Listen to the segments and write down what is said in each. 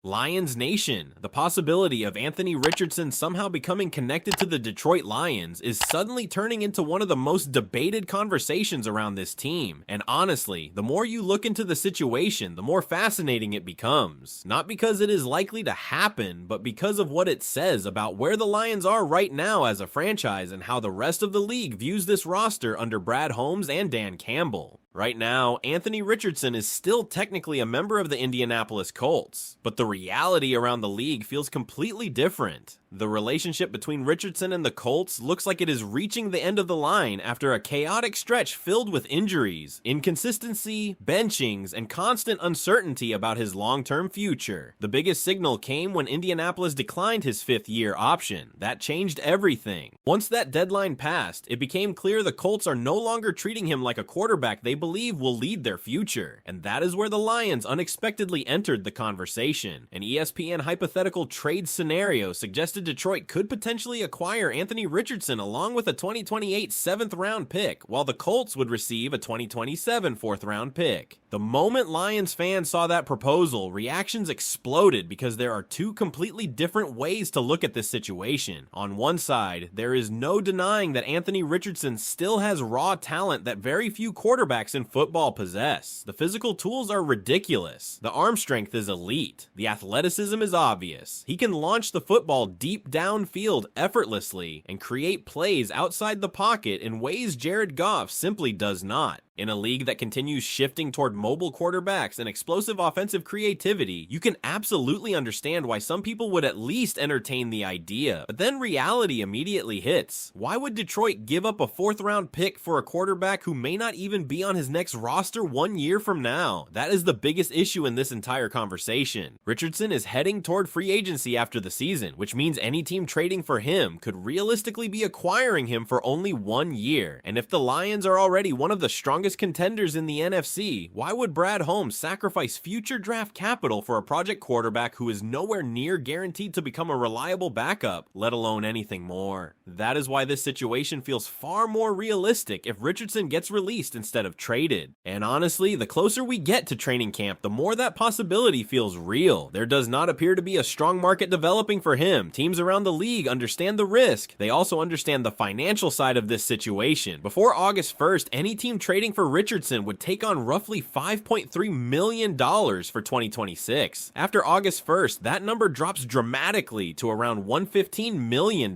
Lions Nation, the possibility of Anthony Richardson somehow becoming connected to the Detroit Lions is suddenly turning into one of the most debated conversations around this team. And honestly, the more you look into the situation, the more fascinating it becomes. Not because it is likely to happen, but because of what it says about where the Lions are right now as a franchise and how the rest of the league views this roster under Brad Holmes and Dan Campbell. Right now, Anthony Richardson is still technically a member of the Indianapolis Colts, but the reality around the league feels completely different. The relationship between Richardson and the Colts looks like it is reaching the end of the line after a chaotic stretch filled with injuries, inconsistency, benchings, and constant uncertainty about his long-term future. The biggest signal came when Indianapolis declined his fifth-year option. That changed everything. Once that deadline passed, it became clear the Colts are no longer treating him like a quarterback they believe will lead their future. And that is where the Lions unexpectedly entered the conversation. An ESPN hypothetical trade scenario suggested Detroit could potentially acquire Anthony Richardson along with a 2028 7th-round pick, while the Colts would receive a 2027 4th-round pick. The moment Lions fans saw that proposal, reactions exploded because there are two completely different ways to look at this situation. On one side, there is no denying that Anthony Richardson still has raw talent that very few quarterbacks in football possess. The physical tools are ridiculous. The arm strength is elite. The athleticism is obvious. He can launch the football deep downfield effortlessly and create plays outside the pocket in ways Jared Goff simply does not. In a league that continues shifting toward mobile quarterbacks and explosive offensive creativity, you can absolutely understand why some people would at least entertain the idea. But then reality immediately hits. Why would Detroit give up a 4th-round pick for a quarterback who may not even be on his next roster 1 year from now? That is the biggest issue in this entire conversation. Richardson is heading toward free agency after the season, which means any team trading for him could realistically be acquiring him for only 1 year. And if the Lions are already one of the strongest contenders in the NFC, why would Brad Holmes sacrifice future draft capital for a project quarterback who is nowhere near guaranteed to become a reliable backup, let alone anything more? That is why this situation feels far more realistic if Richardson gets released instead of traded. And honestly, the closer we get to training camp, the more that possibility feels real. There does not appear to be a strong market developing for him. Teams around the league understand the risk. They also understand the financial side of this situation. Before August 1st, any team trading for Richardson would take on roughly $5.3 million for 2026. After August 1st, that number drops dramatically to around $115 million.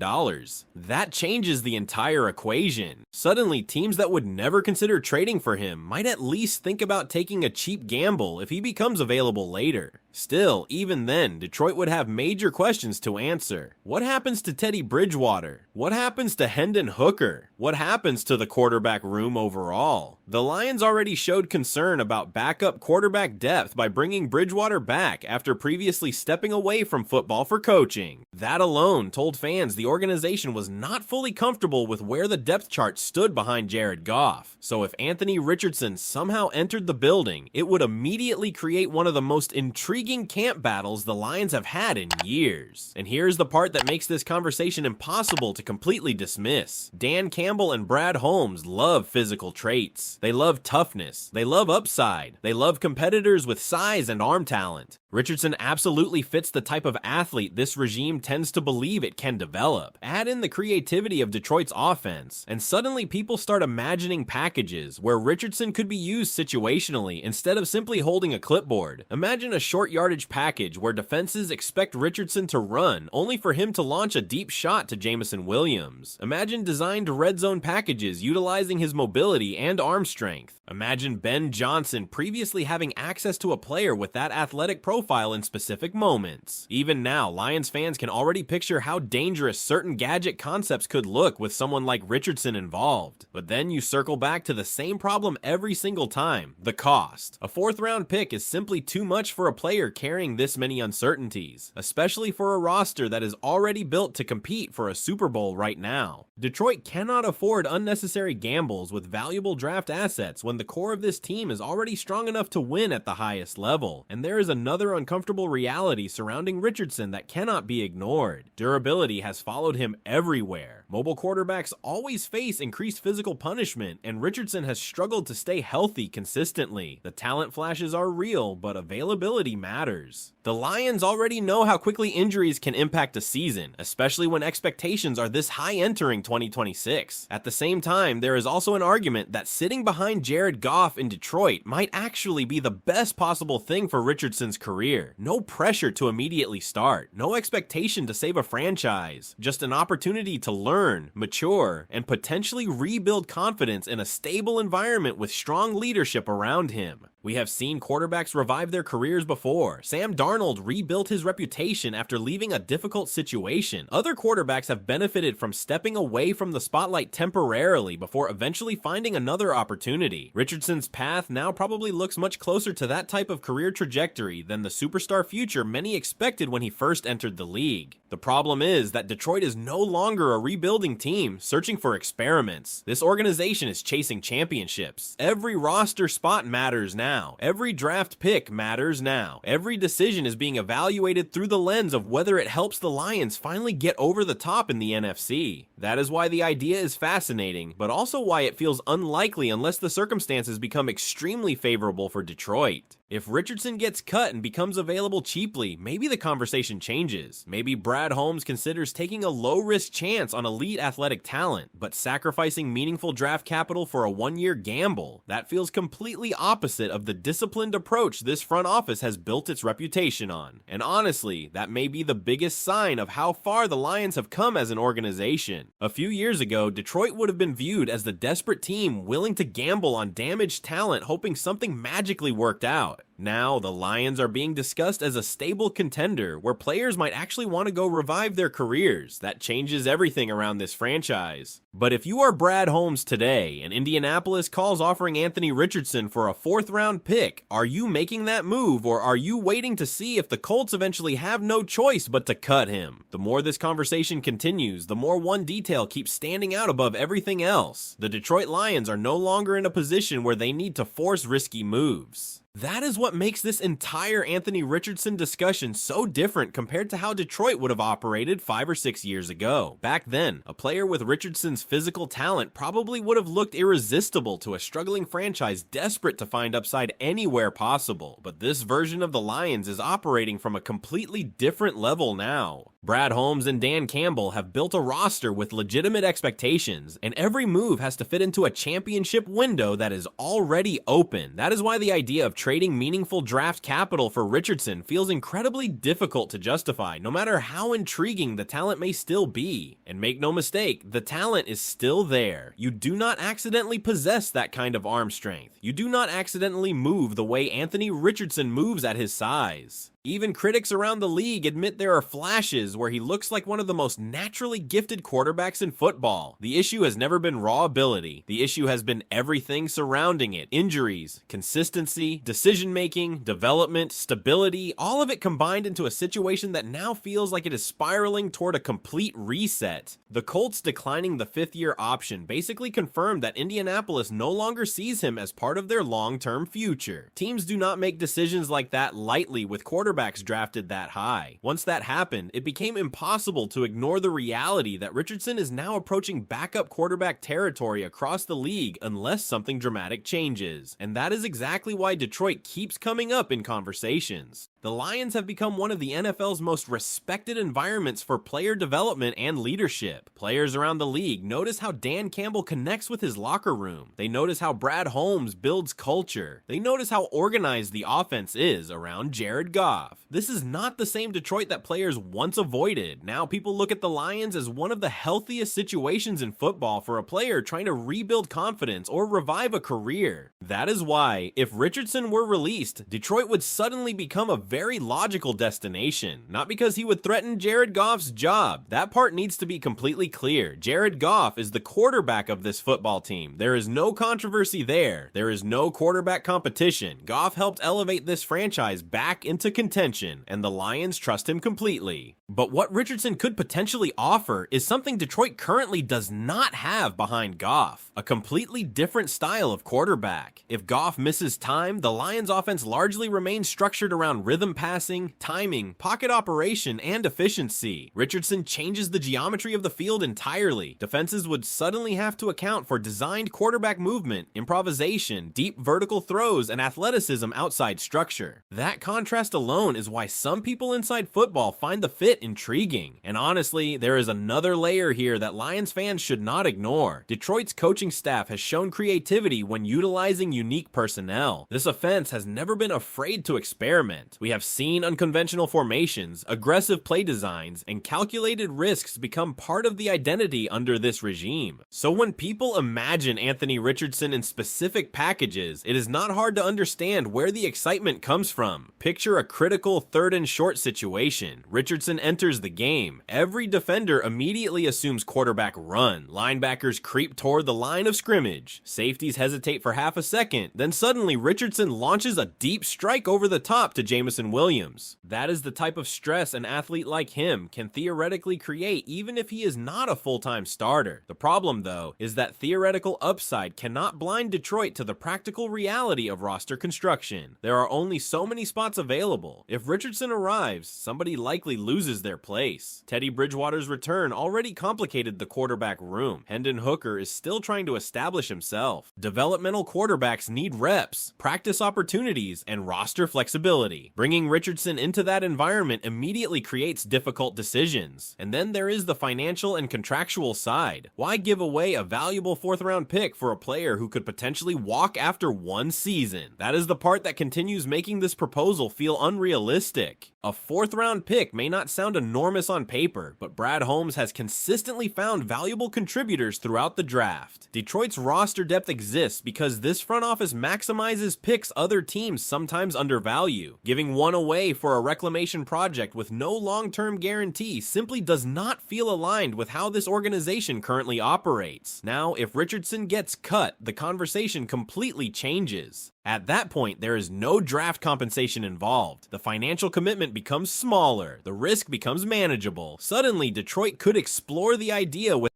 That changes the entire equation. Suddenly, teams that would never consider trading for him might at least think about taking a cheap gamble if he becomes available later. Still, even then, Detroit would have major questions to answer. What happens to Teddy Bridgewater? What happens to Hendon Hooker? What happens to the quarterback room overall? The Lions already showed concern about backup quarterback depth by bringing Bridgewater back after previously stepping away from football for coaching. That alone told fans the organization was not fully comfortable with where the depth chart stood behind Jared Goff. So if Anthony Richardson somehow entered the building, it would immediately create one of the most intriguing camp battles the Lions have had in years. And here's the part that makes this conversation impossible to completely dismiss. Dan Campbell and Brad Holmes love physical traits. They love toughness. They love upside. They love competitors with size and arm talent. Richardson absolutely fits the type of athlete this regime tends to believe it can develop. Add in the creativity of Detroit's offense, and suddenly people start imagining packages where Richardson could be used situationally instead of simply holding a clipboard. Imagine a short yardage package where defenses expect Richardson to run, only for him to launch a deep shot to Jameson Williams. Imagine designed red zone packages utilizing his mobility and arm strength. Imagine Ben Johnson previously having access to a player with that athletic profile in specific moments. Even now, Lions fans can already picture how dangerous certain gadget concepts could look with someone like Richardson involved. But then you circle back to the same problem every single time: the cost. A 4th-round pick is simply too much for a player carrying this many uncertainties, especially for a roster that is already built to compete for a Super Bowl right now. Detroit cannot afford unnecessary gambles with valuable draft assets when the core of this team is already strong enough to win at the highest level. And there is another uncomfortable reality surrounding Richardson that cannot be ignored. Durability has followed him everywhere. Mobile quarterbacks always face increased physical punishment, and Richardson has struggled to stay healthy consistently. The talent flashes are real, but availability matters. The Lions already know how quickly injuries can impact a season, especially when expectations are this high entering 2026. At the same time, there is also an argument that sitting behind Jared Goff in Detroit might actually be the best possible thing for Richardson's career. No pressure to immediately start, no expectation to save a franchise, just an opportunity to learn, mature, and potentially rebuild confidence in a stable environment with strong leadership around him. We have seen quarterbacks revive their careers before. Sam Darnold rebuilt his reputation after leaving a difficult situation. Other quarterbacks have benefited from stepping away from the spotlight temporarily before eventually finding another opportunity. Richardson's path now probably looks much closer to that type of career trajectory than the superstar future many expected when he first entered the league. The problem is that Detroit is no longer a rebuilding team searching for experiments. This organization is chasing championships. Every roster spot matters now. Every draft pick matters now. Every decision is being evaluated through the lens of whether it helps the Lions finally get over the top in the NFC. That is why the idea is fascinating, but also why it feels unlikely unless the circumstances become extremely favorable for Detroit. If Richardson gets cut and becomes available cheaply, maybe the conversation changes. Maybe Brad Holmes considers taking a low-risk chance on elite athletic talent, but sacrificing meaningful draft capital for a one-year gamble. That feels completely opposite of the disciplined approach this front office has built its reputation on. And honestly, that may be the biggest sign of how far the Lions have come as an organization. A few years ago, Detroit would have been viewed as the desperate team willing to gamble on damaged talent hoping something magically worked out. Now, the Lions are being discussed as a stable contender where players might actually want to go revive their careers. That changes everything around this franchise. But if you are Brad Holmes today and Indianapolis calls offering Anthony Richardson for a 4th-round pick, are you making that move, or are you waiting to see if the Colts eventually have no choice but to cut him? The more this conversation continues, the more one detail keeps standing out above everything else. The Detroit Lions are no longer in a position where they need to force risky moves. That is what makes this entire Anthony Richardson discussion so different compared to how Detroit would have operated 5 or 6 years ago. Back then, a player with Richardson's physical talent probably would have looked irresistible to a struggling franchise desperate to find upside anywhere possible. But this version of the Lions is operating from a completely different level now. Brad Holmes and Dan Campbell have built a roster with legitimate expectations, and every move has to fit into a championship window that is already open. That is why the idea of trading meaningful draft capital for Richardson feels incredibly difficult to justify, no matter how intriguing the talent may still be. And make no mistake, the talent is still there. You do not accidentally possess that kind of arm strength. You do not accidentally move the way Anthony Richardson moves at his size. Even critics around the league admit there are flashes where he looks like one of the most naturally gifted quarterbacks in football. The issue has never been raw ability. The issue has been everything surrounding it. Injuries, consistency, decision-making, development, stability, all of it combined into a situation that now feels like it is spiraling toward a complete reset. The Colts declining the 5th-year option basically confirmed that Indianapolis no longer sees him as part of their long-term future. Teams do not make decisions like that lightly with quarterbacks drafted that high. Once that happened, it became impossible to ignore the reality that Richardson is now approaching backup quarterback territory across the league unless something dramatic changes. And that is exactly why Detroit keeps coming up in conversations. The Lions have become one of the NFL's most respected environments for player development and leadership. Players around the league notice how Dan Campbell connects with his locker room. They notice how Brad Holmes builds culture. They notice how organized the offense is around Jared Goff. This is not the same Detroit that players once avoided. Now people look at the Lions as one of the healthiest situations in football for a player trying to rebuild confidence or revive a career. That is why, if Richardson were released, Detroit would suddenly become a very logical destination. Not because he would threaten Jared Goff's job. That part needs to be completely clear. Jared Goff is the quarterback of this football team. There is no controversy there. There is no quarterback competition. Goff helped elevate this franchise back into contention, and the Lions trust him completely. But what Richardson could potentially offer is something Detroit currently does not have behind Goff. A completely different style of quarterback. If Goff misses time, the Lions offense largely remains structured around rhythm passing, timing, pocket operation, and efficiency. Richardson changes the geometry of the field entirely. Defenses would suddenly have to account for designed quarterback movement, improvisation, deep vertical throws, and athleticism outside structure. That contrast alone alone is why some people inside football find the fit intriguing. And honestly, there is another layer here that Lions fans should not ignore. Detroit's coaching staff has shown creativity when utilizing unique personnel. This offense has never been afraid to experiment. We have seen unconventional formations, aggressive play designs, and calculated risks become part of the identity under this regime. So when people imagine Anthony Richardson in specific packages, it is not hard to understand where the excitement comes from. Picture a critical 3rd and short situation. Richardson enters the game. Every defender immediately assumes quarterback run. Linebackers creep toward the line of scrimmage. Safeties hesitate for half a second. Then suddenly Richardson launches a deep strike over the top to Jameson Williams. That is the type of stress an athlete like him can theoretically create even if he is not a full-time starter. The problem, though, is that theoretical upside cannot blind Detroit to the practical reality of roster construction. There are only so many spots available. If Richardson arrives, somebody likely loses their place. Teddy Bridgewater's return already complicated the quarterback room. Hendon Hooker is still trying to establish himself. Developmental quarterbacks need reps, practice opportunities, and roster flexibility. Bringing Richardson into that environment immediately creates difficult decisions. And then there is the financial and contractual side. Why give away a valuable 4th-round pick for a player who could potentially walk after one season? That is the part that continues making this proposal feel unrealistic. A 4th-round pick may not sound enormous on paper, but Brad Holmes has consistently found valuable contributors throughout the draft. Detroit's roster depth exists because this front office maximizes picks other teams sometimes undervalue. Giving one away for a reclamation project with no long-term guarantee simply does not feel aligned with how this organization currently operates. Now, if Richardson gets cut, the conversation completely changes. At that point, there is no draft compensation involved. The financial commitment becomes smaller. The risk becomes manageable. Suddenly, Detroit could explore the idea with